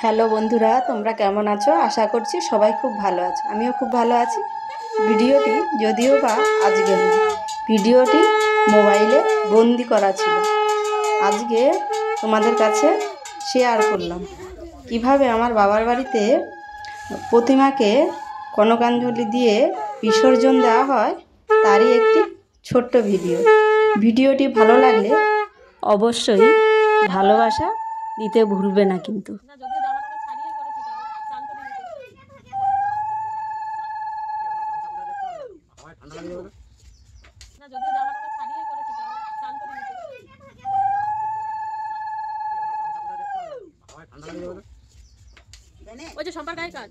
Hello বন্ধুরা, তোমরা কেমন আছো? আশা করছি সবাই খুব ভালো আছো। আমিও খুব ভালো আছি। ভিডিওটি যদিও বা আজকে নয়, ভিডিওটি মোবাইলে বন্দি করা ছিল। আজকে তোমাদের কাছে শেয়ার করলাম কিভাবে আমার বাবার বাড়িতে প্রতিমাকে কনকাঞ্জলি দিয়ে বিসর্জন দেওয়া হয়, তারই একটি ছোট্ট ভিডিওটি ভালো লাগলে অবশ্যই ভালোবাসা দিতে ভুলবে না কিন্তু। ওই যে সম্পার গায়ে কাজ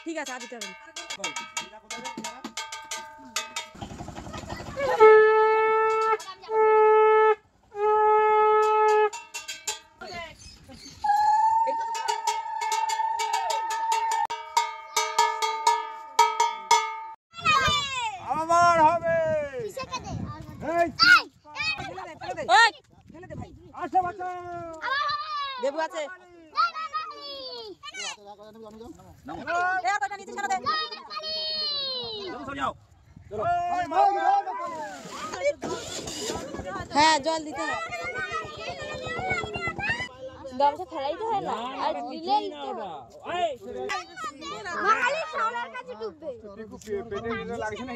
ঠিক আছে, আজ দিতে হবে। আমার হবে দেবু আছে হ্যাঁ, জল দিতে হয়। গামছা ফেলাইতে হয় না, আর দিলেই লাগছে না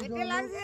কিছু লাগছে